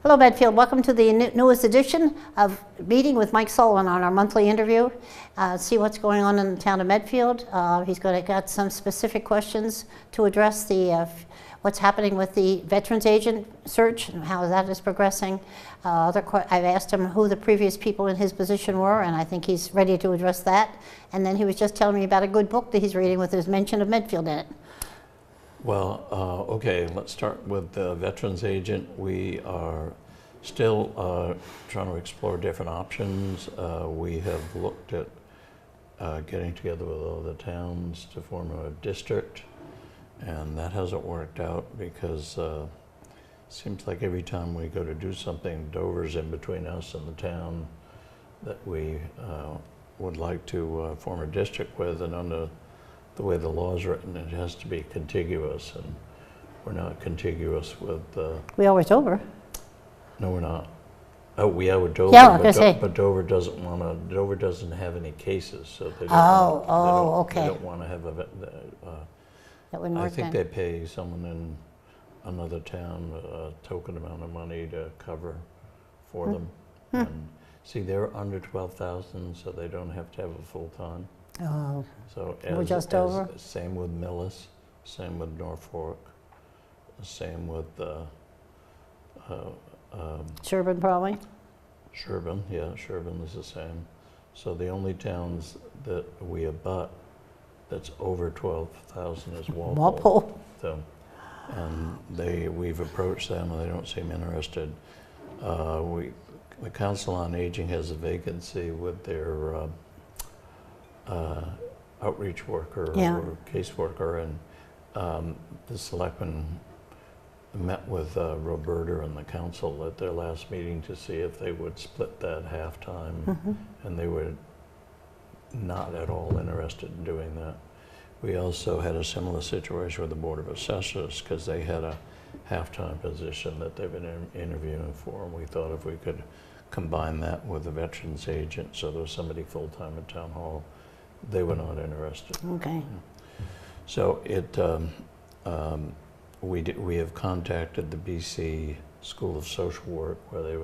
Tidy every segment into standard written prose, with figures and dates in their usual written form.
Hello, Medfield. Welcome to the newest edition of Meeting with Mike Sullivan on our monthly interview. See what's going on in the town of Medfield. He's got some specific questions to address the what's happening with the veterans agent search and how that is progressing. I've asked him who the previous people in his position were, and I think he's ready to address that. And then he was just telling me about a good book that he's reading with his mention of Medfield in it. Well, okay, let's start with the veterans agent. We are still trying to explore different options. We have looked at getting together with all the towns to form a district, and that hasn't worked out because it seems like every time we go to do something, Dover's in between us and the town that we would like to form a district with, and under the way the law is written, it has to be contiguous, and we're not contiguous with... We are with Dover. No, we're not. Oh, we are with Dover, Yeah, but Dover doesn't want to, Dover doesn't have any cases, so they don't, okay. They don't want to have a... That wouldn't I work think then. they pay someone in another town a token amount of money to cover for them. And see, they're under 12,000, so they don't have to have a full-time. Oh, So we're just over? Same with Millis, same with Norfolk, same with Sherburne probably. Sherburne, yeah, Sherburne is the same. So the only towns that we abut that's over 12,000 is Walpole. Walpole. So, and we've approached them and they don't seem interested. The Council on Aging has a vacancy with their outreach worker or caseworker, and the selectmen met with Roberta and the council at their last meeting to see if they would split that half-time, and they were not at all interested in doing that. We also had a similar situation with the Board of Assessors because they had a half-time position that they've been interviewing for, and we thought if we could combine that with the veterans agent, so there was somebody full-time at Town Hall, they were not interested. Okay. So we have contacted the BC School of Social Work, where they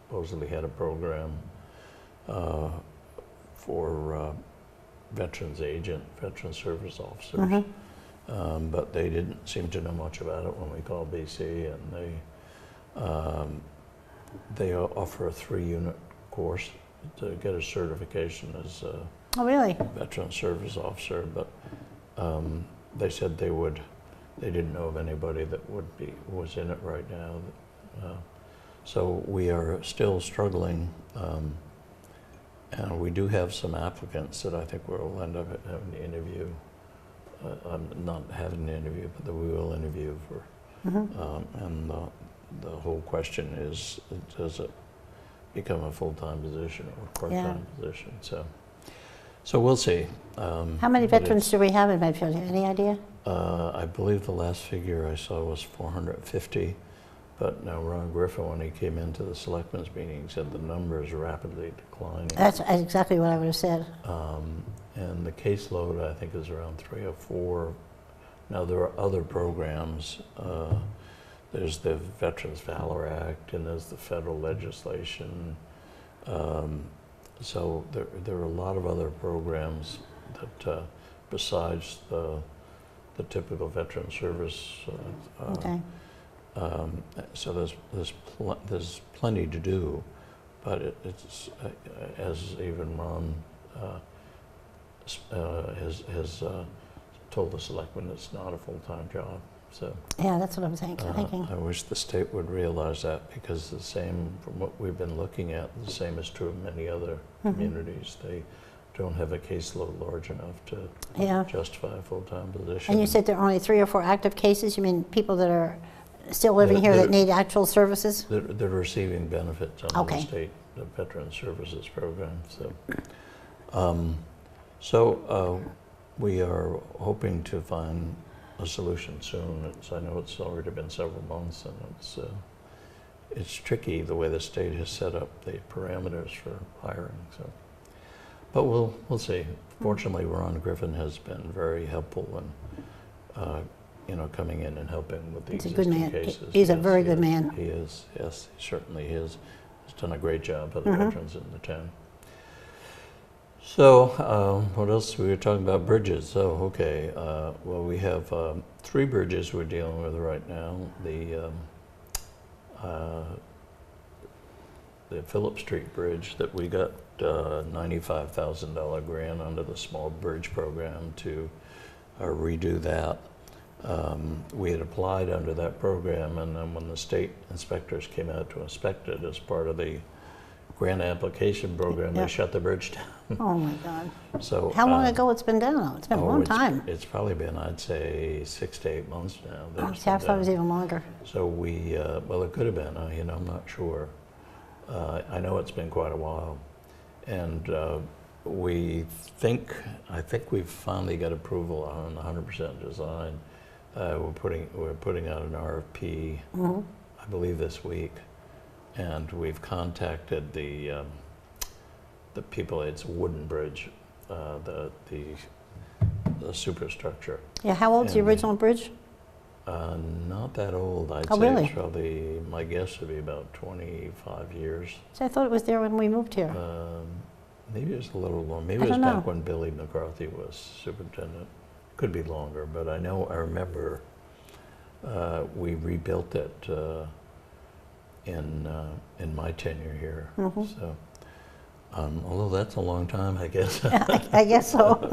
supposedly had a program for veterans agent, veteran service officers, but they didn't seem to know much about it when we called BC, and they offer a 3-unit course to get a certification as a Oh, really? veteran service officer, but they said they didn't know of anybody that was in it right now. So we are still struggling, and we do have some applicants that I think we'll end up having to interview. Not having an interview, but that we will interview for. And the whole question is, does it become a full-time position or a part-time position? So we'll see. How many veterans do we have in Medfield? Any idea? I believe the last figure I saw was 450, but now Ron Griffin, when he came into the selectmen's meeting, said the number is rapidly declining. That's exactly what I would have said. And the caseload, I think, is around 3 or 4. Now, there are other programs. There's the Veterans Valor Act, and there's the federal legislation. So there are a lot of other programs that, besides the typical veteran service. Okay. So there's plenty to do, but it's as even Ron has told the selectmen, it's not a full-time job. So yeah, that's what I'm thinking. I wish the state would realize that, because the same, from what we've been looking at, the same is true of many other communities. They don't have a caseload large enough to justify a full-time position. And you said there are only 3 or 4 active cases? You mean people that are still living here that need actual services? They're receiving benefits under the state Veteran Services Program. So, we are hoping to find a solution soon. I know it's already been several months, and it's tricky the way the state has set up the parameters for hiring. So, but we'll see. Fortunately, Ron Griffin has been very helpful in coming in and helping with the He's a good existing man. cases. He's a Yes, very he good is. man. He is, yes, he certainly is. He's done a great job for the Mm-hmm. veterans in the town. So, what else? We were talking about bridges. Oh, okay. Well, we have 3 bridges we're dealing with right now. The Phillip Street Bridge that we got $95,000 grant under the small bridge program to redo that. We had applied under that program, and then when the state inspectors came out to inspect it as part of the grant application program, Yeah. they shut the bridge down. Oh my God. So How long ago it's been down? Oh, it's been a long time. It's probably been, I'd say, 6 to 8 months now. that it's I been thought it was down. even longer. So we, well, it could have been, I'm not sure. I know it's been quite a while. And I think we've finally got approval on 100% design. We're putting out an RFP, Mm-hmm. I believe this week. And we've contacted the people. It's a wooden bridge, the superstructure. Yeah, how old's the And- original bridge? Not that old. I'd Oh, say really? it's probably, my guess would be about 25 years. See, I thought it was there when we moved here. Maybe it was a little long. Maybe I it was don't back know. when Billy McCarthy was superintendent. Could be longer, but I remember we rebuilt it in my tenure here. Mhm. So, although that's a long time, I guess. I guess so.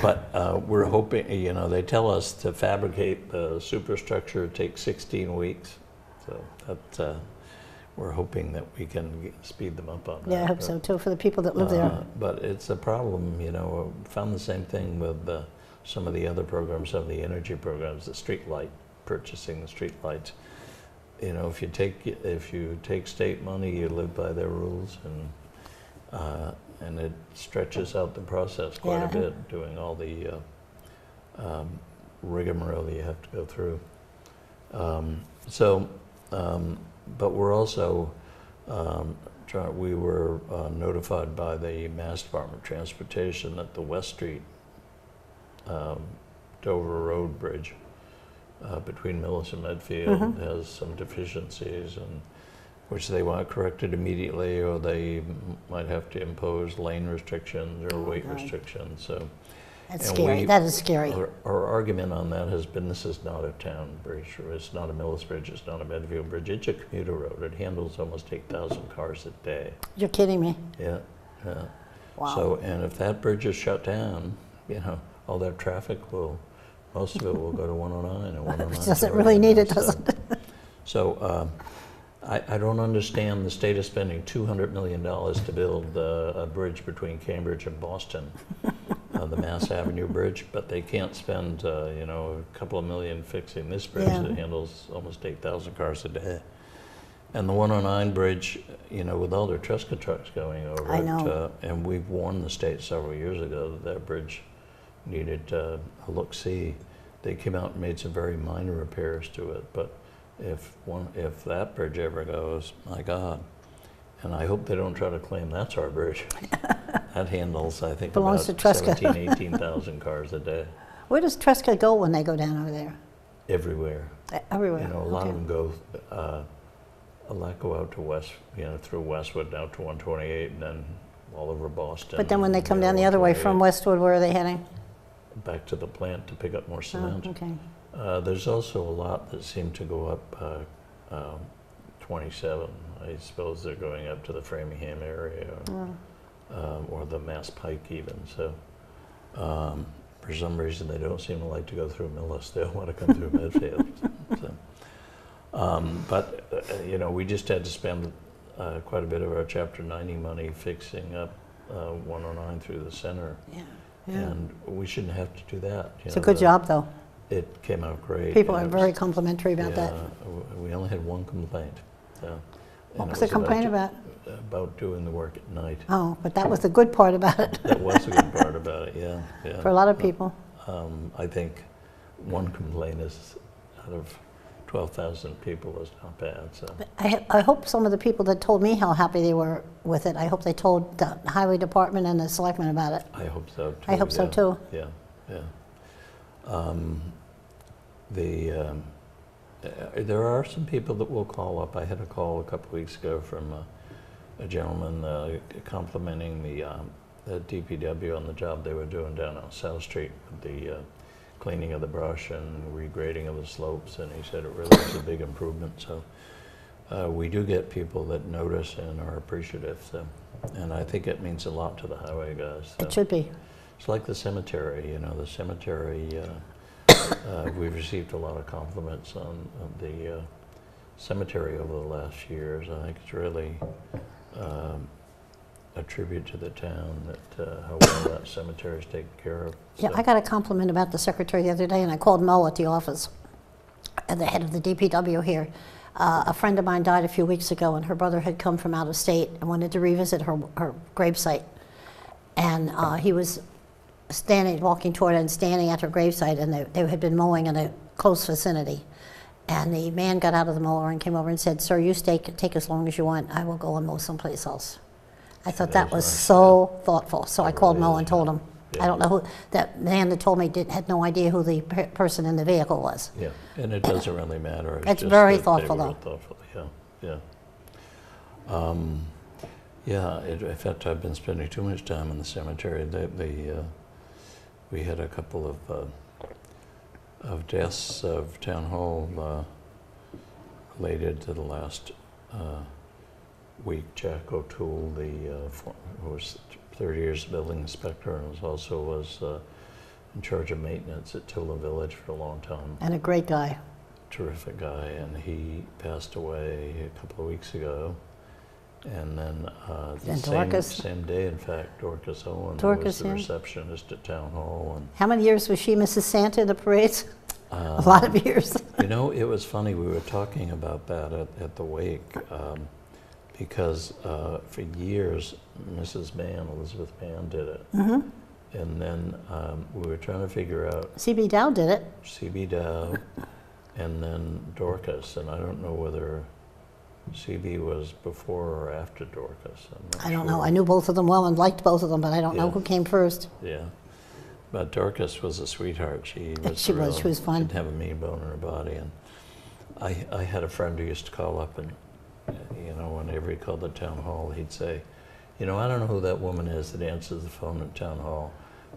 But we're hoping, they tell us to fabricate the superstructure takes 16 weeks. So that, we're hoping that we can speed them up on that. Yeah, I hope so too, for the people that live there. But it's a problem, found the same thing with some of the other programs, some of the energy programs, the street light, purchasing the street lights. If you take state money, you live by their rules, and it stretches out the process quite Yeah. a bit, doing all the rigmarole that you have to go through. But we're also, we were notified by the Mass Department of Transportation that the West Street Dover Road Bridge between Millis and Medfield Mhm. has some deficiencies, and which they want corrected immediately, or they might have to impose lane restrictions or weight God. restrictions. So That's and scary. That is scary. our argument on that has been, this is not a town bridge, or it's not a Millis Bridge, it's not a Medfield Bridge, it's a commuter road. It handles almost 8,000 cars a day. You're kidding me. Yeah, yeah. Wow. So, and if that bridge is shut down, all that traffic most of it will go to 109 and 109. It doesn't really need it, does it? So, I don't understand the state is spending $200 million to build a bridge between Cambridge and Boston, the Mass Avenue Bridge, but they can't spend, a couple of million fixing this bridge Yeah. that handles almost 8,000 cars a day. And the 109 bridge, with all their Tresca trucks going over I it, know. and we've warned the state several years ago that that bridge needed a look-see. They came out and made some very minor repairs to it, but if that bridge ever goes, my God. And I hope they don't try to claim that's our bridge. That handles, I think, Belongs about to Tresca. 17,000, 18,000 cars a day. Where does Tresca go when they go down over there? Everywhere. Everywhere. A lot Okay. of them go, a lot go out to West, through Westwood, down to 128, and then all over Boston. But then when they come and, down the other way from 128, Westwood, where are they heading? back to the plant to pick up more Oh, cement. okay. There's also a lot that seem to go up 27. I suppose they're going up to the Framingham area, or the Mass Pike even. So for some reason they don't seem to like to go through Millis. They want to come through Medfield. But we just had to spend quite a bit of our Chapter 90 money fixing up 109 through the center. Yeah. Yeah. And we shouldn't have to do that. It's a good job, though. It came out great. People and are it very was- complimentary about that. We only had one complaint. So, What and was it the complaint about? About doing the work at night. Oh, but that was the good part about it That was the good part about it, yeah. for a lot of people. I think one complaint is out of 12,000 people is not bad, so. But I hope some of the people that told me how happy they were with it, I hope they told the highway department and the selectmen about it. I hope so too. I hope so yeah. too. Yeah, yeah. There are some people that will call up. I had a call a couple weeks ago from a gentleman complimenting the DPW on the job they were doing down on South Street with the cleaning of the brush and regrading of the slopes, and he said it really was a big improvement. So we do get people that notice and are appreciative, so, and I think it means a lot to the highway guys. So. It should be. It's like the cemetery, you know, the cemetery, we've received a lot of compliments on the cemetery over the last few years. I think it's really a tribute to the town that how well that cemetery is taken care of. Yeah, I got a compliment about the secretary the other day, and I called Mo at the office, and the head of the DPW here. A friend of mine died a few weeks ago, and her brother had come from out of state and wanted to revisit her gravesite. And he was walking toward it and standing at her gravesite, and they had been mowing in a close vicinity. And the man got out of the mower and came over and said, "Sir, you take as long as you want. I will go and mow someplace else." I thought that was nice, so thoughtful. So I called really Mo and told him. Yeah. I don't know who, that man that told me had no idea who the person in the vehicle was. Yeah, and it doesn't really matter. It's just very that thoughtful, they were though. Thoughtful, yeah. In fact, I've been spending too much time in the cemetery. We had a couple of deaths of town hall related to the last week. Jack O'Toole, who was 30 years building inspector and also was in charge of maintenance at Tilla Village for a long time. And a great guy. Terrific guy, and he passed away a couple of weeks ago. And then the same day, in fact, Dorcas Owen was the receptionist at Town Hall. And how many years was she Mrs. Santa in the parades? A lot of years. You know, it was funny, we were talking about that at the wake, because for years, Mrs. Mann, Elizabeth Mann, did it. Mm-hmm. And then we were trying to figure out... C.B. Dow did it. C.B. Dow, and then Dorcas, and I don't know whether C.B. was before or after Dorcas. I don't know. I knew both of them well and liked both of them, but I don't know who came first. Yeah. But Dorcas was a sweetheart. She was fun. She didn't have a mean bone in her body. And I had a friend who used to call up and, you know, whenever he called the town hall, he'd say, "You know, I don't know who that woman is that answers the phone at town hall,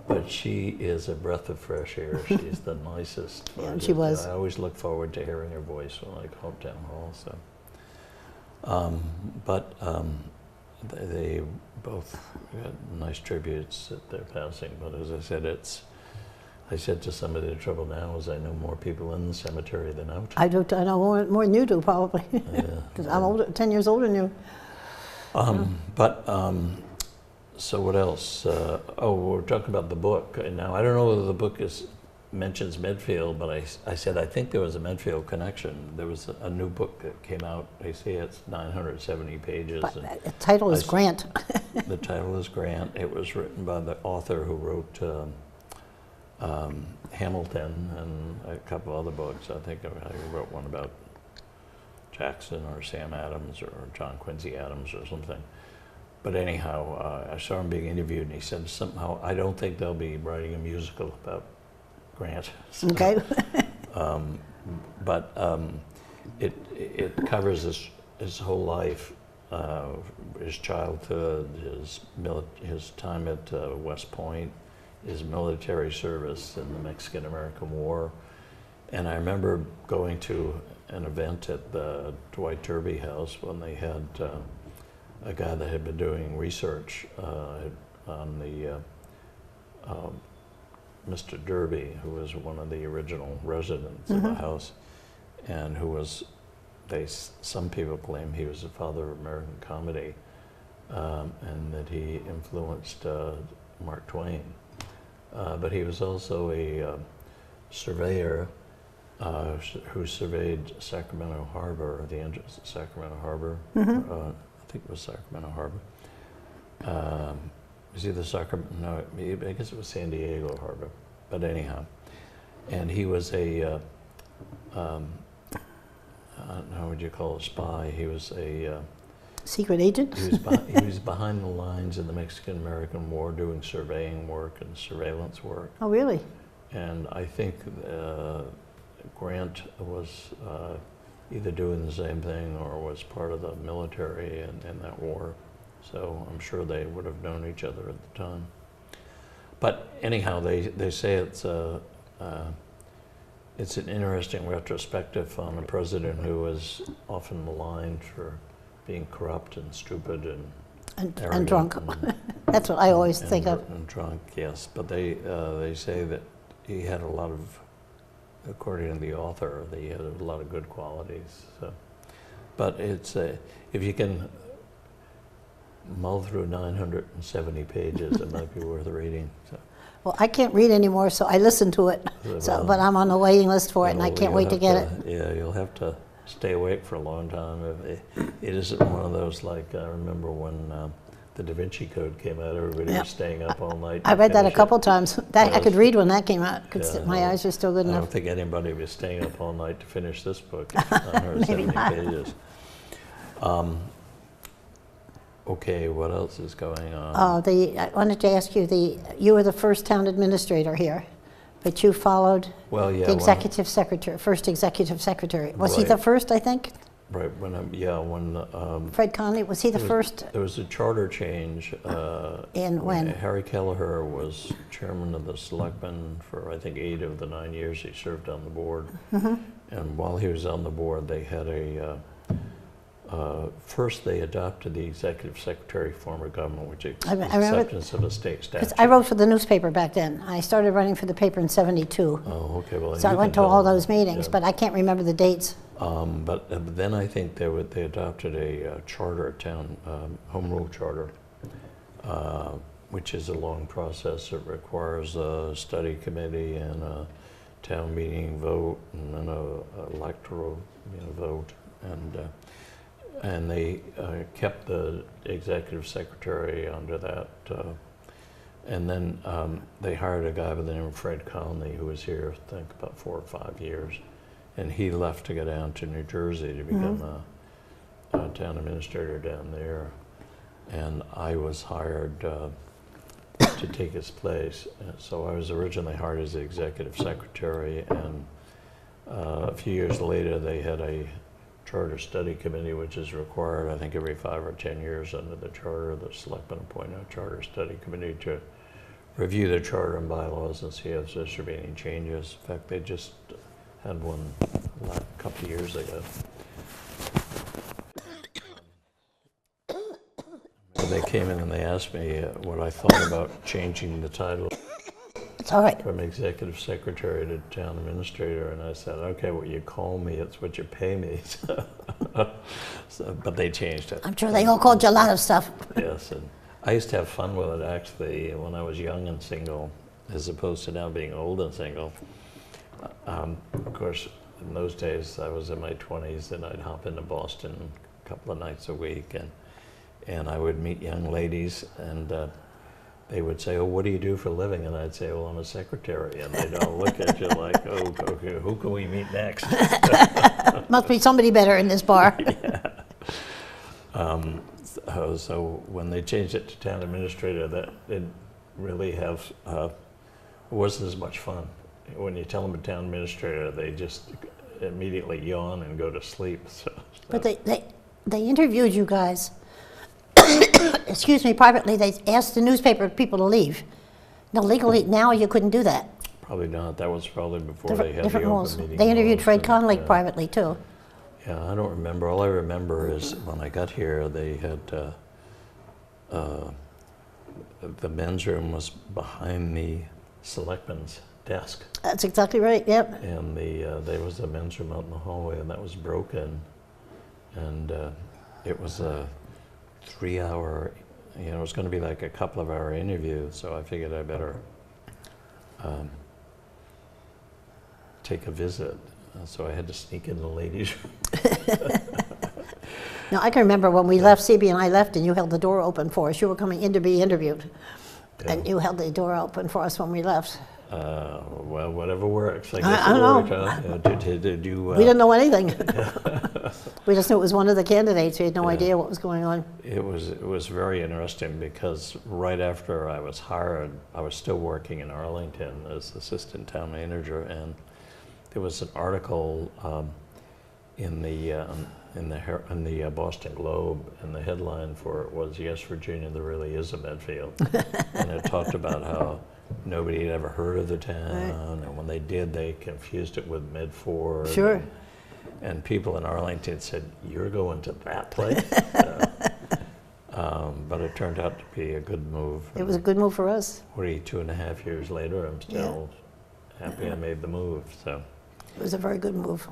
but she is a breath of fresh air. She's the nicest." Yeah, she was. I always look forward to hearing her voice when I call town hall. So, they both had nice tributes at their passing. But as I said, I said to somebody, the trouble now is I know more people in the cemetery than out. I know more than you do, probably, because I'm older, 10 years older than you. So what else? We're talking about the book. And now I don't know whether the book mentions Medfield, but I said I think there was a Medfield connection. There was a new book that came out. They say it's 970 pages. But the title is Grant. The title is Grant. It was written by the author who wrote Hamilton and a couple other books. I think I wrote one about Jackson or Sam Adams or John Quincy Adams or something. But anyhow, I saw him being interviewed, and he said somehow, I don't think they'll be writing a musical about Grant. So, okay. It covers his whole life, his childhood, his time at West Point, his military service in the Mexican-American War. And I remember going to an event at the Dwight Derby House when they had a guy that had been doing research on the Mr. Derby, who was one of the original residents of the house, and who was, some people claim he was the father of American comedy, and that he influenced Mark Twain. But he was also a surveyor who surveyed Sacramento Harbor, the end of Sacramento Harbor. I think it was Sacramento Harbor. It was either Sacramento, no, I guess it was San Diego Harbor. But anyhow, and he was a, how would you call a spy? He was a secret agent? He was behind the lines in the Mexican-American War doing surveying work and surveillance work. Oh, really? And I think Grant was either doing the same thing or was part of the military in that war. So I'm sure they would have known each other at the time. But anyhow, they say it's an interesting retrospective on a president who was often maligned for being corrupt and stupid and drunk. That's what I always think of. And drunk, yes. But they say that he had a lot of, according to the author, he had a lot of good qualities. So. But it's if you can mull through 970 pages, it might be worth reading. So. Well, I can't read anymore, so I listen to it. So, but I'm on the waiting list for it, and I can't wait to get it. Yeah, you'll have to stay awake for a long time. It isn't one of those, like, I remember when the Da Vinci Code came out, everybody was staying up all night. I read that a couple times. I could read when that came out, because my eyes are still good enough. I don't think anybody was staying up all night to finish this book. It's 970 pages. Okay, what else is going on? I wanted to ask you, you were the first town administrator here, but you followed the executive secretary, first executive secretary. Was he the first, I think? Right, when Fred Conley, was he the first? There was a charter change. When? Harry Kelleher was chairman of the selectmen for, I think, 8 of the 9 years he served on the board. Mm-hmm. And while he was on the board, they had first they adopted the executive secretary form of government, which is acceptance of a state statute. I wrote for the newspaper back then. I started running for the paper in '72. Oh, okay. Well, so I went to all those meetings, but I can't remember the dates. But then I think they adopted a charter, town home rule charter, which is a long process. It requires a study committee and a town meeting vote and then an electoral vote. And they kept the executive secretary under that. And then they hired a guy by the name of Fred Conley, who was here, I think, about 4 or 5 years. And he left to go down to New Jersey to become a town administrator down there. And I was hired to take his place. So I was originally hired as the executive secretary, and a few years later they had a charter study committee, which is required, I think, every 5 or 10 years under the charter. The selectmen appoint a charter study committee to review the charter and bylaws and see if there should be any changes. In fact, they just had one a couple of years ago. They came in and they asked me what I thought about changing the title. It's all right. From executive secretary to town administrator, and I said, okay, what you call me, it's what you pay me. But they changed it. I'm sure they all called you a lot of stuff. Yes, and I used to have fun with it, actually, when I was young and single, as opposed to now being old and single. Of course, in those days, I was in my 20s, and I'd hop into Boston a couple of nights a week, and I would meet young ladies, and they would say, oh, what do you do for a living? And I'd say, well, I'm a secretary. And they'd all look at you like, oh, okay, who can we meet next? Must be somebody better in this bar. Yeah. So when they changed it to town administrator, that didn't really have, wasn't as much fun. When you tell them a town administrator, they just immediately yawn and go to sleep. But they interviewed you guys. Excuse me, privately, they asked the newspaper people to leave. No, legally, now you couldn't do that. Probably not. That was probably before they had different the rules. open meeting. They interviewed Fred Conley yeah. privately, too. Yeah, I don't remember. All I remember is when I got here, they had, the men's room was behind the selectman's desk. That's exactly right, yep. And there was a men's room out in the hallway, and that was broken. And it was a 3-hour, it was going to be like a couple of hour interview, so I figured I better take a visit. So I had to sneak in the ladies' room. Now, I can remember when we left, CB and I left, and you held the door open for us. You were coming in to be interviewed, and you held the door open for us when we left. Well, whatever works. I guess I it don't know. worked. Did you? We didn't know anything. We just knew it was one of the candidates. We had no idea what was going on. It was very interesting because right after I was hired, I was still working in Arlington as assistant town manager, and there was an article in the Boston Globe, and the headline for it was "Yes, Virginia, there really is a Medfield," and it talked about how nobody had ever heard of the town, and when they did, they confused it with Medford. Sure. And people in Arlington said, "You're going to that place?" But it turned out to be a good move. It was a good move for us. 42.5 years later, I'm still happy I made the move. So. It was a very good move.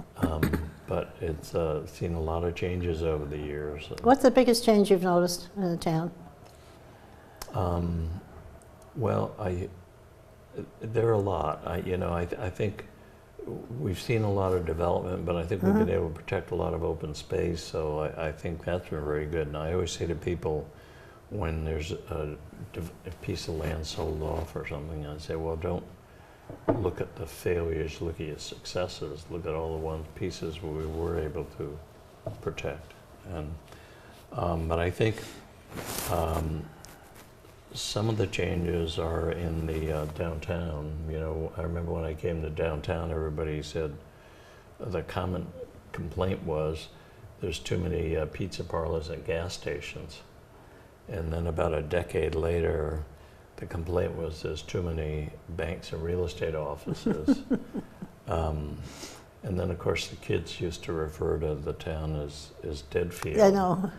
But it's seen a lot of changes over the years. What's the biggest change you've noticed in the town? Well, there are a lot. I think we've seen a lot of development, but I think we've been able to protect a lot of open space. So I think that's been very good. And I always say to people, when there's a piece of land sold off or something, I say, well, don't look at the failures, look at your successes, look at all the pieces where we were able to protect. And but I think some of the changes are in the downtown. I remember when I came to downtown, everybody said the common complaint was there's too many pizza parlors and gas stations. And then about a decade later, the complaint was there's too many banks and real estate offices. And then, of course, the kids used to refer to the town as Deadfield. I know.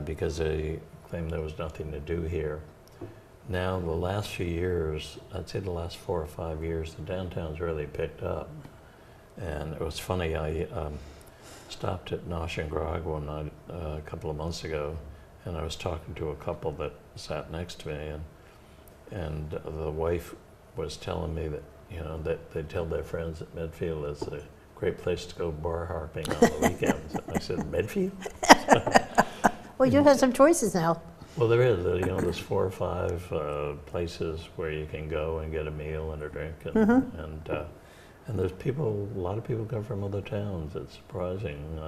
Because they claimed there was nothing to do here. Now, the last few years, I'd say the last 4 or 5 years, the downtown's really picked up. And it was funny, I stopped at Nosh and Grog one night a couple of months ago, and I was talking to a couple that sat next to me, and the wife was telling me that, that they tell their friends that Medfield is a great place to go bar hopping on the weekends. And I said, Medfield? Well, you have some choices now. Well, there is. There's 4 or 5 places where you can go and get a meal and a drink, and there's people. A lot of people come from other towns. It's surprising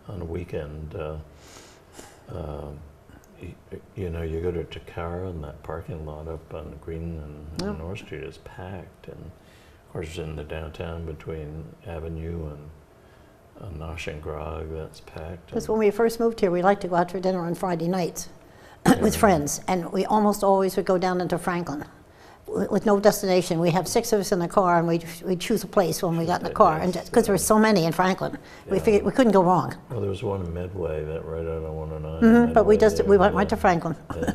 on a weekend. You go to Takara, and that parking lot up on Green and North Street is packed, and of course in the downtown between Avenue and Nosh and Grog, that's packed. Because when we first moved here, we liked to go out for dinner on Friday nights with friends, and we almost always would go down into Franklin with no destination. We have 6 of us in the car, and we'd choose a place when we got in the car, and because there were so many in Franklin, we figured we couldn't go wrong. Well, there was one in Medway, that right out on 109. But we went to Franklin. Yeah.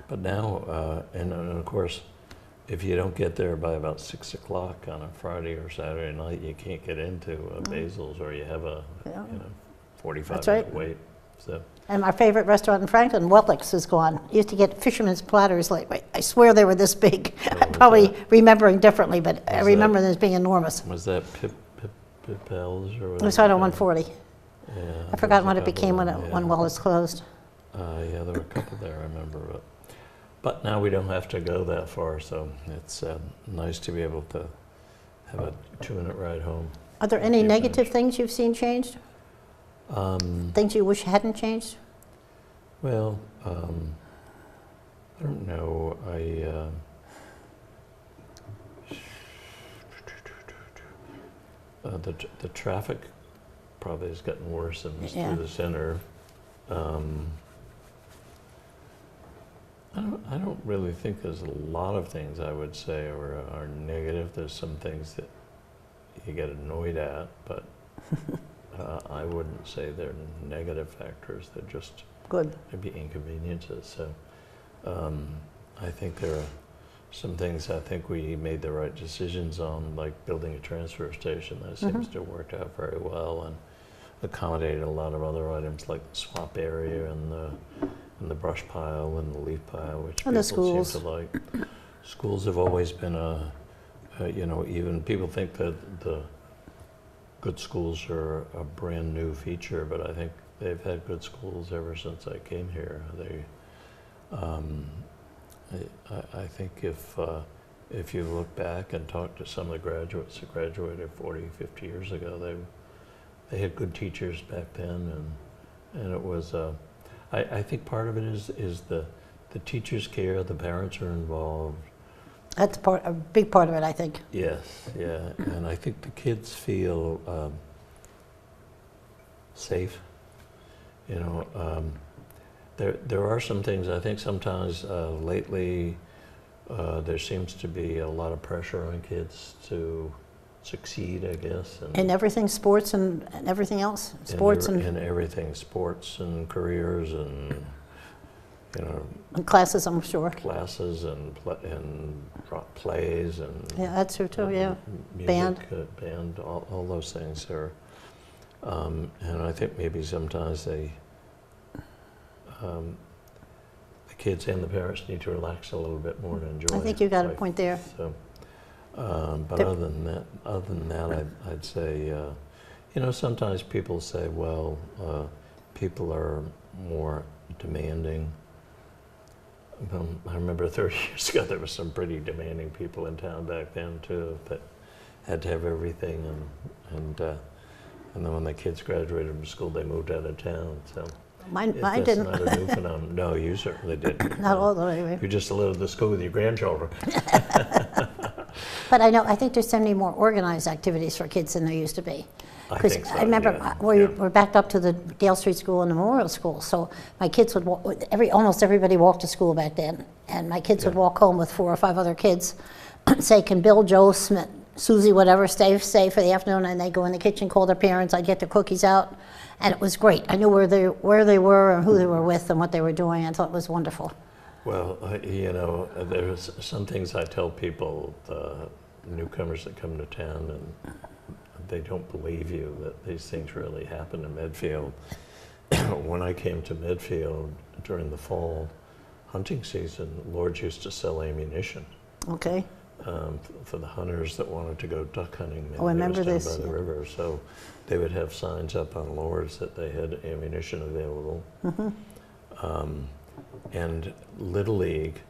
But now, and of course, if you don't get there by about 6 o'clock on a Friday or Saturday night, you can't get into Basil's, or you have a 45-minute wait. So. And my favorite restaurant in Franklin, Wellick's, is gone. Used to get fisherman's platters. I swear they were this big. I'm probably remembering differently, but I remember them as being enormous. Was that Pipel's or? It was right on 140. Yeah. I forgot what it became when Wellick's closed. Yeah, there were a couple there, I remember. But now we don't have to go that far, so it's nice to be able to have a 2-minute ride home. Are there any negative things you've seen changed? Things you wish hadn't changed? Well, I don't know. The traffic probably has gotten worse through the center. I don't really think there's a lot of things I would say are negative. There's some things that you get annoyed at, but I wouldn't say they're negative factors. They're just good. Maybe inconveniences. So I think there are some things I think we made the right decisions on, like building a transfer station. That seems to have worked out very well and accommodated a lot of other items like the swap area and the brush pile and the leaf pile, which and people seem to like. Schools have always been even people think that the good schools are a brand new feature, but I think they've had good schools ever since I came here. I think if if you look back and talk to some of the graduates that graduated 40, 50 years ago, they had good teachers back then, and it was, I think part of it is the teachers care, the parents are involved. That's a big part of it, I think. Yes, yeah, and I think the kids feel safe. You know, there are some things, I think sometimes lately there seems to be a lot of pressure on kids to succeed, I guess. In everything, sports and everything else? Sports in everything, sports and careers and, you know. And classes, I'm sure. Classes and plays and. Yeah, that's true too, yeah. Music, Band. Band, all those things are, and I think maybe sometimes the kids and the parents need to relax a little bit more and enjoy. I think you got a life. point there. So, but other than that, I'd say, you know, sometimes people say, well, people are more demanding. I remember 30 years ago there were some pretty demanding people in town back then too that had to have everything, and then when the kids graduated from school, they moved out of town. So. Mine That's didn't. not a new phenomenon. No, you certainly didn't. Not all the way, anyway. You just lived at the school with your grandchildren. But I think there's so many more organized activities for kids than there used to be. I think so, I remember yeah. we're backed up to the Dale Street School and the Memorial School, so my kids would walk, almost everybody walked to school back then, and my kids would walk home with 4 or 5 other kids, say, can Bill, Joe, Smith, Susie, whatever, stay for the afternoon, and they'd go in the kitchen, call their parents, I'd get their cookies out, and it was great. I knew where they were and who they were with and what they were doing. I thought it was wonderful. Well, you know, there's some things I tell people, the newcomers that come to town, and they don't believe you that these things really happen in Medfield. When I came to Medfield during the fall hunting season, Lords used to sell ammunition. Okay. For the hunters that wanted to go duck hunting. Oh, I remember this. Down by the river, so they would have signs up on Lords that they had ammunition available. Mm-hmm. And Little League,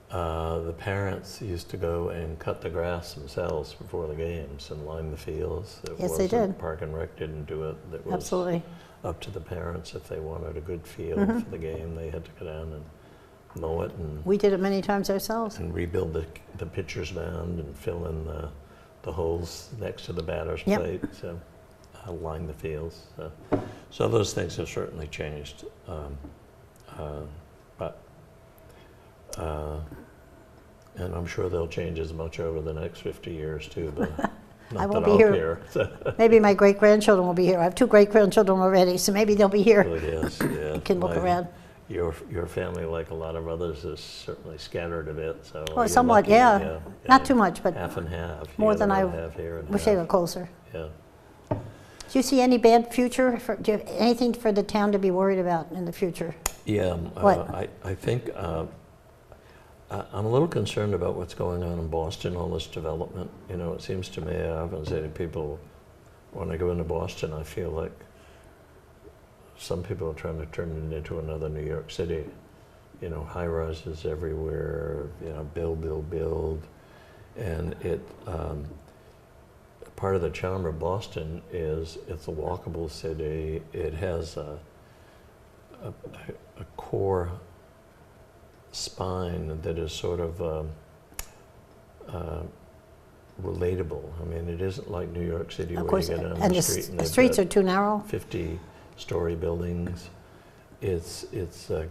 the parents used to go and cut the grass themselves before the games and line the fields. Yes, they did. Park and Rec didn't do it. That was Absolutely. up to the parents. If they wanted a good field for the game, they had to go down and mow it, and we did it many times ourselves. And rebuild the pitcher's mound and fill in the holes next to the batter's plate. So line the fields. So those things have certainly changed. And I'm sure they'll change as much over the next 50 years too. But not I won't that be I'll here. care. Maybe my great-grandchildren will be here. I have 2 great-grandchildren already, so maybe they'll be here. Oh, yes, yeah. You can look around. Your family, like a lot of others, is certainly scattered a bit. So Well, you're somewhat, lucky, yeah. Not too much, but half and half. more You than got I about half here and wish half. they were closer. Yeah. Do you see any bad future? Do you have anything for the town to be worried about in the future? Yeah, What? I think I'm a little concerned about what's going on in Boston, all this development. You know, it seems to me, I often say to people, when I go into Boston, I feel like some people are trying to turn it into another New York City. You know, high rises everywhere, you know, build. And part of the charm of Boston is it's a walkable city. It has a core spine that is sort of relatable. I mean, it isn't like New York City Of where course, you get on and the street and the they've streets got are too narrow. 50-story buildings. It's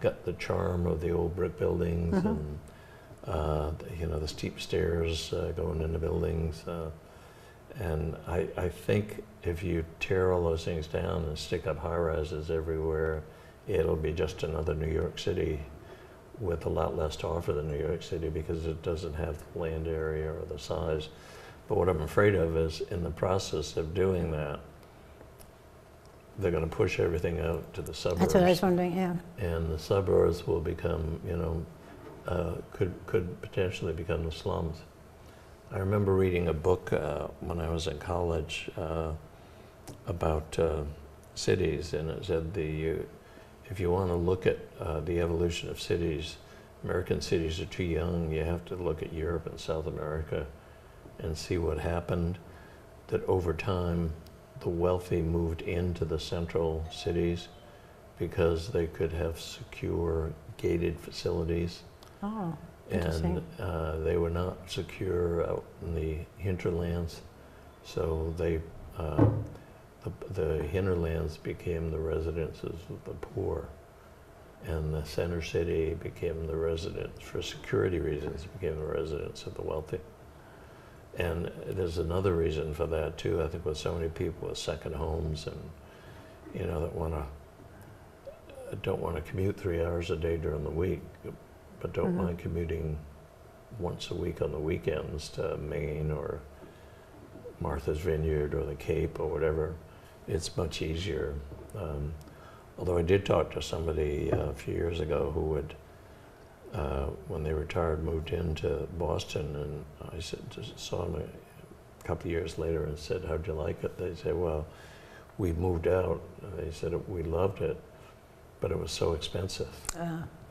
got the charm of the old brick buildings and you know, the steep stairs going into buildings. And I think if you tear all those things down and stick up high-rises everywhere, it'll be just another New York City with a lot less to offer than New York City because it doesn't have the land area or the size. But what I'm afraid of is in the process of doing that, they're going to push everything out to the suburbs. That's what I was wondering, yeah. And the suburbs will become, you know, could potentially become the slums. I remember reading a book when I was in college about cities, and it said if you want to look at the evolution of cities, American cities are too young. You have to look at Europe and South America and see what happened, that over time the wealthy moved into the central cities because they could have secure gated facilities. Oh, And interesting. they were not secure out in the hinterlands, so the hinterlands became the residences of the poor, and the center city became the residence, for security reasons, became the residence of the wealthy. And there's another reason for that too. I think with so many people with second homes and that don't want to commute 3 hours a day during the week, but don't mind commuting once a week on the weekends to Maine or Martha's Vineyard or the Cape or whatever. It's much easier. Although I did talk to somebody a few years ago who would, when they retired, moved into Boston, and I saw him a couple of years later and said, "How'd you like it?" They said, "Well, we moved out." And they said, "We loved it, but it was so expensive."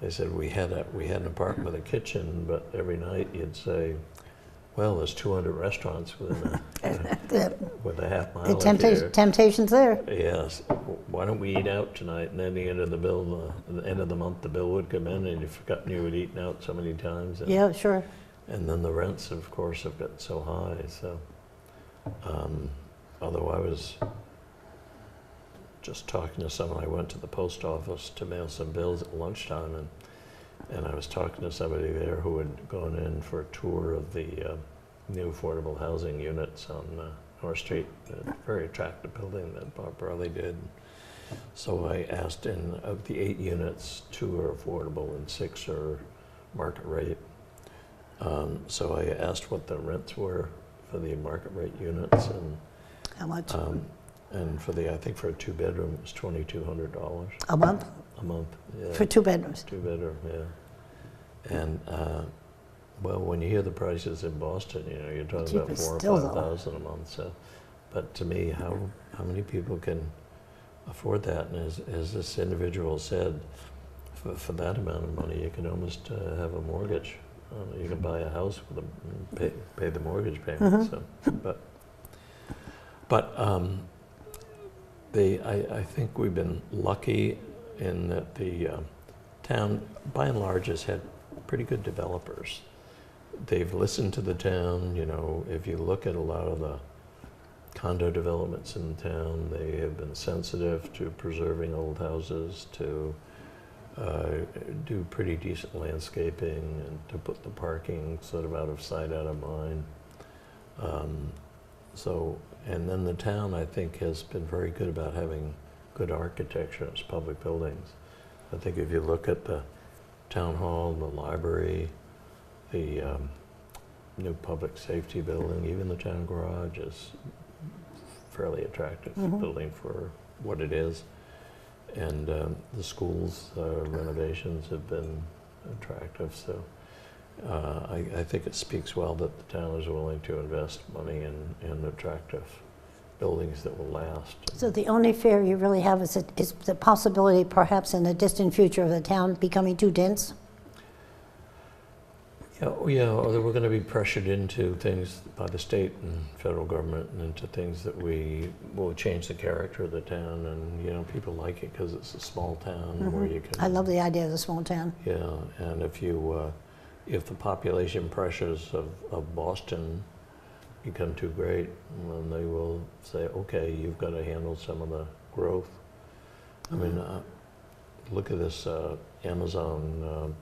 They said, we had an apartment with a kitchen, but every night you'd say, well, there's 200 restaurants within with a half mile of here. Temptation's there. Yes. Why don't we eat out tonight? And then the end of the end of the month, the bill would come in, and you've forgotten you had eaten out so many times. And, Yeah, sure. And then the rents, of course, have gotten so high. So, although I was just talking to someone, I went to the post office to mail some bills at lunchtime, and I was talking to somebody there who had gone in for a tour of the new affordable housing units on North Street, a very attractive building that Bob Burley did. So I asked, of the 8 units, 2 are affordable and 6 are market rate. So I asked what the rents were for the market rate units, and How much? and I think for a 2-bedroom, it was $2,200 A month? a month. Yeah. For 2 bedrooms? 2-bedroom, yeah. And well, when you hear the prices in Boston, you're talking about $4,000 still or $5,000 a month. So, but to me, how many people can afford that? And as this individual said, for that amount of money, you can almost have a mortgage. You can buy a house with pay the mortgage payment. So, but I think we've been lucky in that the town, by and large, has had pretty good developers. They've listened to the town. If you look at a lot of the condo developments in the town, they have been sensitive to preserving old houses, to do pretty decent landscaping, and to put the parking sort of out of sight, out of mind. And then the town, I think, has been very good about having good architecture as public buildings. I think if you look at the town hall, the library, the new public safety building, even the town garage is fairly attractive building for what it is. And the schools renovations have been attractive. So I think it speaks well that the town is willing to invest money in attractive buildings that will last. So the only fear you really have is the possibility, perhaps in the distant future, of the town becoming too dense? Yeah, or that we're going to be pressured into things by the state and federal government, and into things that will change the character of the town. And people like it because it's a small town where you can. I love the idea of the small town. Yeah, and if the population pressures of Boston become too great, then they will say, okay, you've got to handle some of the growth. I mean, look at this Amazon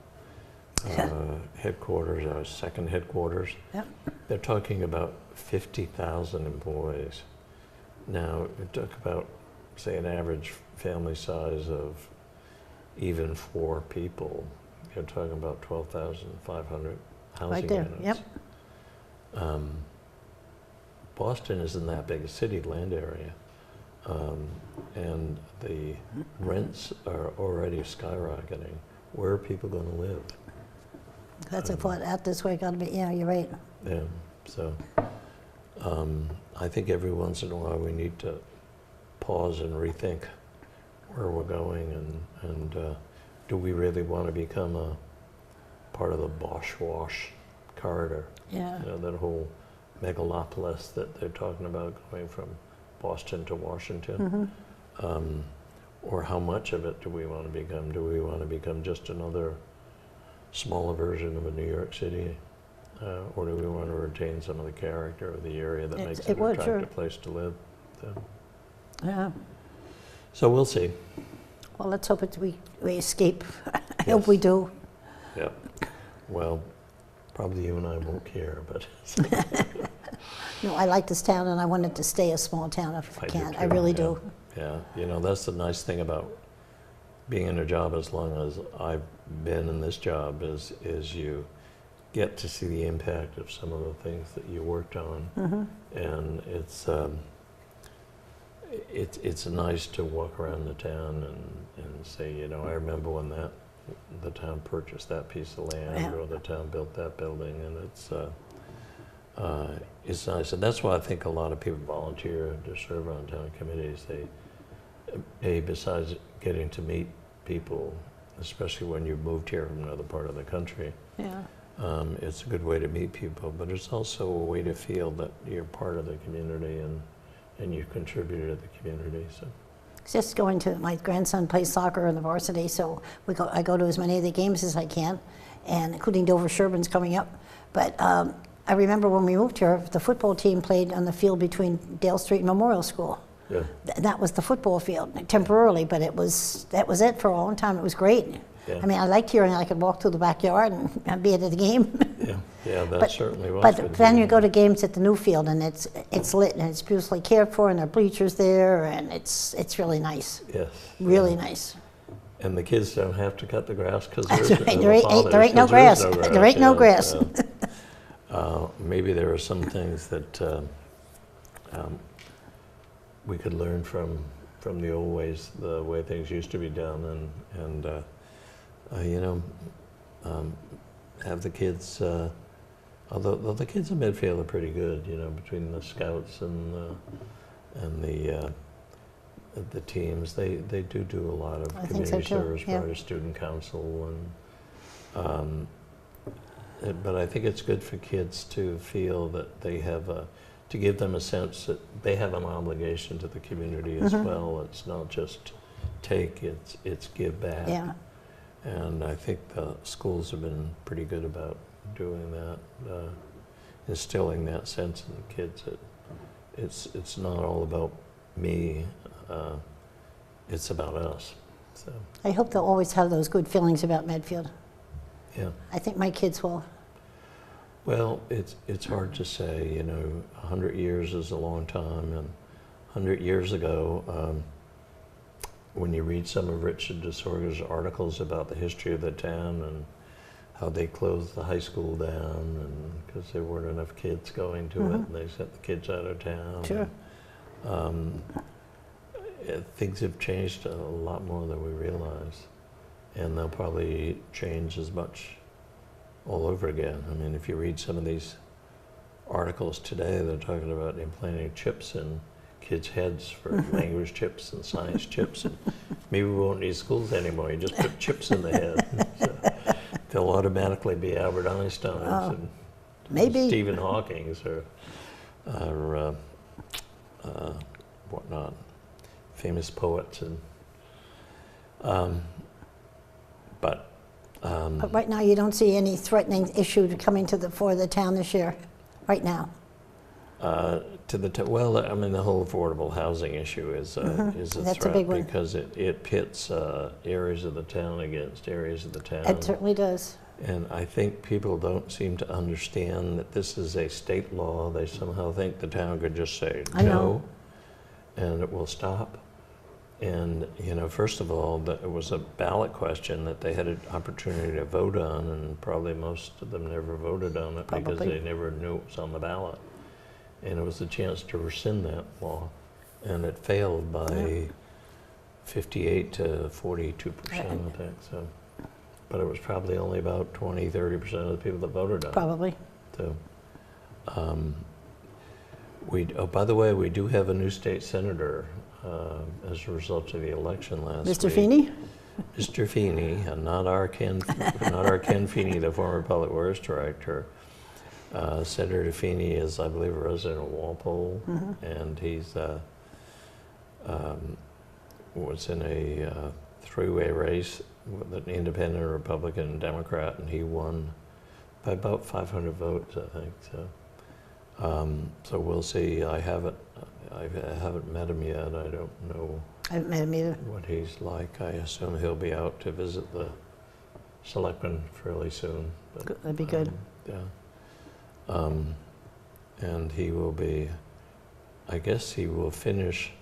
headquarters, our second headquarters. Yep. They're talking about 50,000 employees. Now, it took about, say, an average family size of even 4 people. You're talking about 12,500 housing Right there, units. yep. Boston isn't that big a city, land area. And the rents are already skyrocketing. Where are people going to live? That's a thought out this way, gotta be, yeah, you're right. Yeah, so I think every once in a while we need to pause and rethink where we're going, and do we really want to become part of the Bosch Wash corridor. Yeah. You know, that whole megalopolis that they're talking about going from Boston to Washington. Or how much of it do we want to become? Do we want to become just another smaller version of a New York City? Or do we want to retain some of the character of the area that makes it an attractive place to live? So. Yeah. So we'll see. Well, let's hope we escape. I hope we do. Yeah. Well, probably you and I won't care, but. No, I like this town, and I want it to stay a small town if I can. I really do. Yeah, you know, that's the nice thing about being in a job as long as I've been in this job is you get to see the impact of some of the things that you worked on, and it's nice to walk around the town and say, you know, I remember when the town purchased that piece of land, or the town built that building, and it's nice, and that's why I think a lot of people volunteer to serve on town committees. Besides getting to meet people, especially when you've moved here from another part of the country, it's a good way to meet people, but it's also a way to feel that you're part of the community and you contributed to the community. So. Just going to, my grandson plays soccer in the varsity, so I go to as many of the games as I can, and including Dover Sherburne's coming up. But I remember when we moved here, the football team played on the field between Dale Street and Memorial School. Yeah. That was the football field, temporarily, but that was it for a long time. It was great. Yeah. I mean, I liked hearing I could walk through the backyard and be at the game. Yeah, that certainly was. But then you go to games at the new field, and it's lit, and it's beautifully cared for, and there are bleachers there, and it's really nice. Yes. Really nice. And the kids don't have to cut the grass because there ain't no grass. There ain't no grass. Maybe there are some things that we could learn from the old ways, the way things used to be done, and you know, have the kids. Although the kids in Medfield are pretty good, you know, between the scouts and the teams, they do a lot of community service, part of student council, and but I think it's good for kids to feel that they have to give them a sense that they have an obligation to the community as well. It's not just take, it's give back. Yeah. And I think the schools have been pretty good about doing that, instilling that sense in the kids that it's not all about me, it's about us. So. I hope they'll always have those good feelings about Medfield. Yeah. I think my kids will. Well, it's hard to say, you know, 100 years is a long time, and 100 years ago, when you read some of Richard DeSorga's articles about the history of the town and how they closed the high school down, and because there weren't enough kids going to it, and they sent the kids out of town. Sure. Things have changed a lot more than we realize, and they'll probably change as much all over again. I mean, if you read some of these articles today, they're talking about implanting chips in kids' heads for language chips and science chips, and maybe we won't need schools anymore. You just put chips in the head. So they'll automatically be Albert Einsteins and maybe Stephen Hawking's or whatnot, famous poets, and but right now you don't see any threatening issue coming to the fore of the town this year, right now. Well, I mean, the whole affordable housing issue is a That's threat, a big one, because it pits areas of the town against areas of the town. It certainly does. And I think people don't seem to understand that this is a state law. They somehow think the town could just say no, and it will stop. And, you know, first of all, it was a ballot question that they had an opportunity to vote on, and probably most of them never voted on it because they never knew it was on the ballot. And it was a chance to rescind that law, and it failed by 58 to 42%, I think. So, but it was probably only about 20–30% of the people that voted on it. Probably. So, by the way, we do have a new state senator as a result of the election last week. Mr. Feeney? Mr. Feeney, and not our Ken Feeney, the former public works director. Senator Feeney is, I believe, a resident of Walpole, and he's was in a three-way race with an independent, Republican, and Democrat, and he won by about 500 votes, I think. So we'll see. I haven't met him yet. I don't know. I haven't met him either. What he's like. I assume he'll be out to visit the selectmen fairly soon. But, That'd be good. Yeah. And he will be, I guess he will finish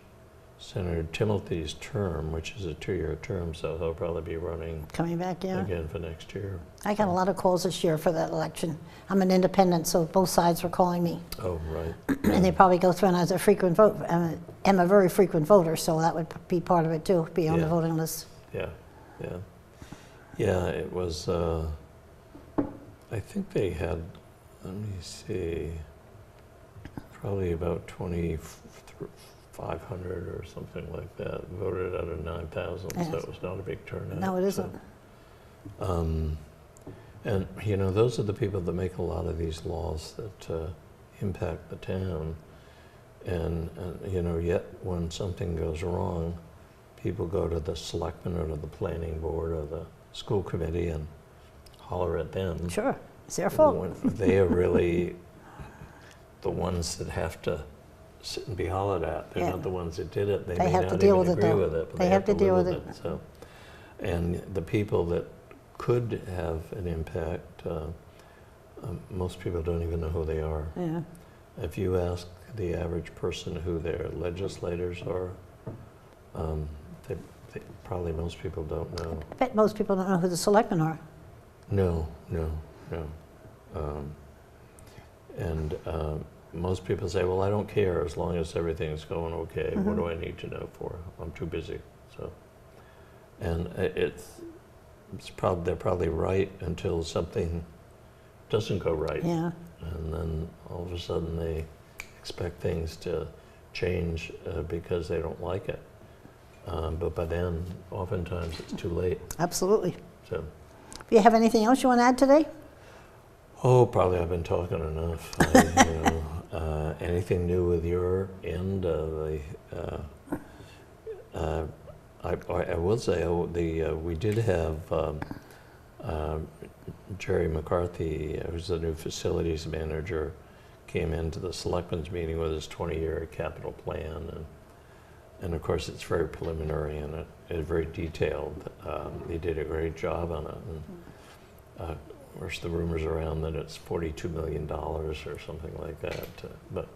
Senator Timothy's term, which is a 2-year term, so he'll probably be running Coming back, yeah. again for next year. I got a lot of calls this year for that election. I'm an independent, so both sides were calling me. Oh, right. And they probably go through, and as a frequent vote, I'm a very frequent voter, so that would be part of it too, be on the Yeah. voting list. Yeah, yeah. Yeah, it was, I think they had, let me see, probably about 2,500 or something like that voted out of 9,000, Yes. so it was not a big turnout. No, it isn't. And, you know, those are the people that make a lot of these laws that impact the town. And, you know, yet when something goes wrong, people go to the selectmen or to the planning board or the school committee and holler at them. Sure, it's their fault. When they are really the ones that have to sit and be hollered at. They're Yeah. not the ones that did it. They They may have to not deal even with it, agree though. with it, but They have to deal live with it. So, and the people that could have an impact, most people don't even know who they are. Yeah. If you ask the average person who their legislators are, probably most people don't know. I bet most people don't know who the selectmen are. No. And most people say, well, I don't care as long as everything's going okay. What do I need to know for? I'm too busy. So, and they're probably right until something doesn't go right. Yeah. And then all of a sudden they expect things to change because they don't like it. But by then, oftentimes it's too late. Absolutely. So, Do you have anything else you want to add today? oh, probably I've been talking enough. Anything new with your end? I will say we did have Jerry McCarthy, who's the new facilities manager, came into the selectmen's meeting with his 20-year capital plan, and of course it's very preliminary and it's very detailed. He did a great job on it. And, of course, the rumors around that it's $42 million or something like that, but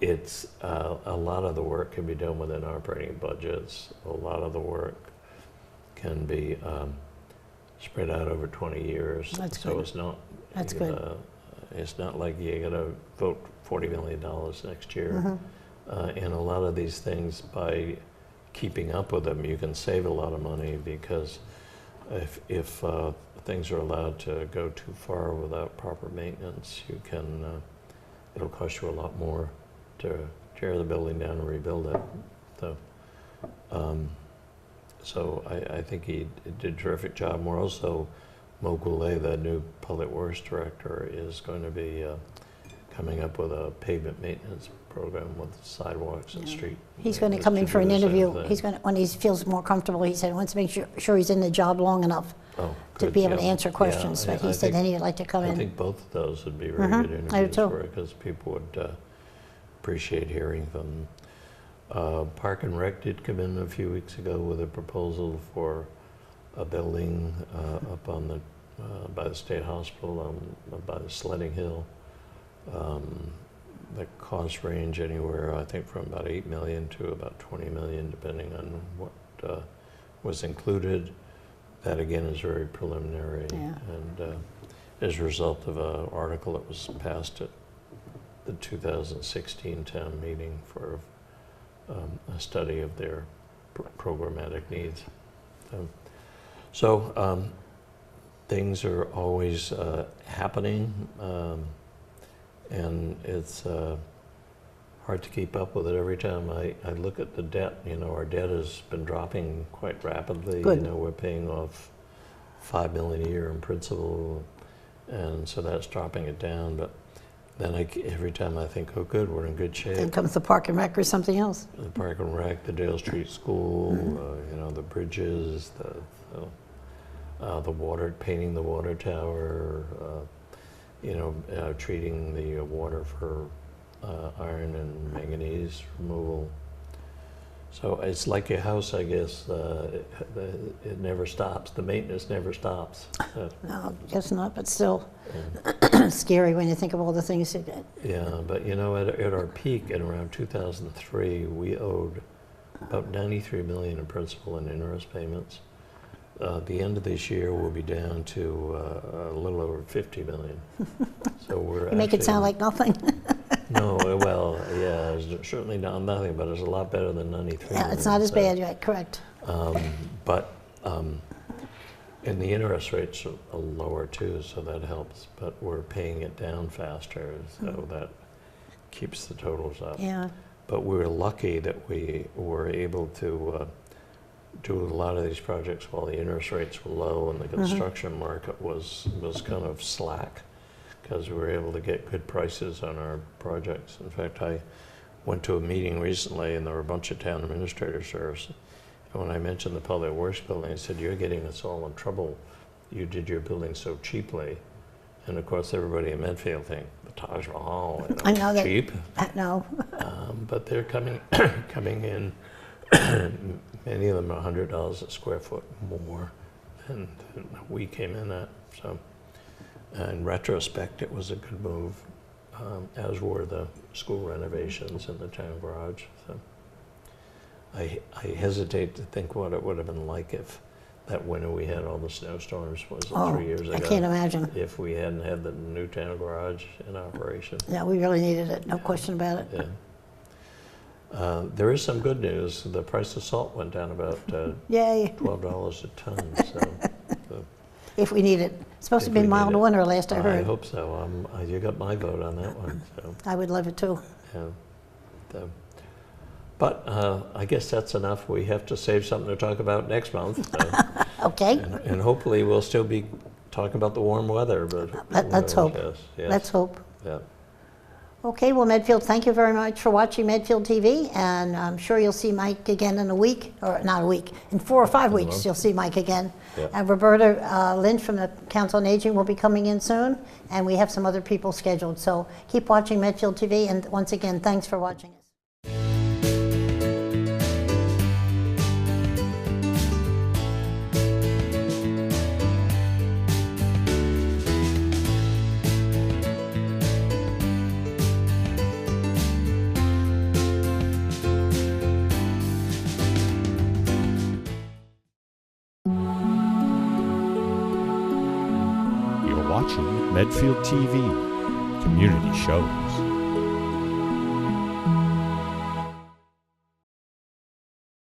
it's a lot of the work can be done within operating budgets. A lot of the work can be spread out over 20 years. That's so good. it's not. That's good. It's not like you got to vote $40 million next year. And a lot of these things, by keeping up with them, you can save a lot of money, because if things are allowed to go too far without proper maintenance, you can, it'll cost you a lot more to tear the building down and rebuild it. So I think he did a terrific job. We're also, Mo Goulet, the new public works director, is going to be coming up with a pavement maintenance program with sidewalks and street. He's going to maintenance come in do for an the same interview. thing. He's going to, when he feels more comfortable, he said he wants to make sure he's in the job long enough Oh, to good, be able to yeah. answer questions. Yeah, But he I said think- then he'd like to come I in. think both of those would be very good I do interviews too. for it, because people would appreciate hearing them. Park and Rec did come in a few weeks ago with a proposal for a building up on the by the State Hospital, by the Sledding Hill. The cost range anywhere, I think, from about $8 million to about $20 million, depending on what was included. That again is very preliminary, Yeah. and as a result of an article that was passed at the 2016 town meeting for a study of their programmatic needs. So things are always happening, and it's hard to keep up with it. Every time I look at the debt, our debt has been dropping quite rapidly. Good. We're paying off $5 million a year in principal, and so that's dropping it down. But then every time I think, oh good, we're in good shape. Then comes the Park and Rec or something else. The Park and Rec, the Dale Street School, the bridges, the water, painting the water tower, treating the water for iron and manganese removal. So it's like a house, I guess. It never stops. The maintenance never stops. No, guess not, but still Yeah. scary when you think of all the things you did. Yeah, but at our peak in around 2003, we owed about $93 million in principal and interest payments. The end of this year, we'll be down to a little over $50 million. So we're You make it sound like nothing. No, well, yeah, it's certainly not nothing, but it's a lot better than 93 Yeah, it's million, not as so, bad, right? Correct. And the interest rates are lower too, so that helps. But we're paying it down faster, so that keeps the totals up. Yeah. But we were lucky that we were able to do a lot of these projects while the interest rates were low and the construction market was kind of slack, because we were able to get good prices on our projects. In fact, I went to a meeting recently and there were a bunch of town administrators there. And when I mentioned the Public Works building, I said, "You're getting us all in trouble. You did your building so cheaply." And of course, everybody in Medfield think the Taj Mahal, I know that. cheap. No. But they're coming in, many of them are $100 a square foot more than we came in at. So in retrospect, it was a good move, as were the school renovations and the town garage. So I hesitate to think what it would have been like if that winter we had all the snowstorms, was it 3 years ago? I can't imagine. If we hadn't had the new town garage in operation. Yeah, we really needed it, no question about it. Yeah. There is some good news. The price of salt went down about Yay, $12 a ton. So if we need it. It's supposed to If be we mild need it. winter, last I I heard. hope so. You got my vote on that one. So, I would love it too. yeah. So, but I guess that's enough. We have to save something to talk about next month. Okay, and hopefully we'll still be talking about the warm weather. But let's hope. Yes. Let's hope. Yeah. Okay, well, Medfield, thank you very much for watching Medfield TV, and I'm sure you'll see Mike again in a week, or not a week, in 4 or 5 weeks you'll see Mike again. Yeah. And Roberta Lynch from the Council on Aging will be coming in soon, and we have some other people scheduled. So keep watching Medfield TV, and once again, thanks for watching us. You're watching Medfield TV, community show.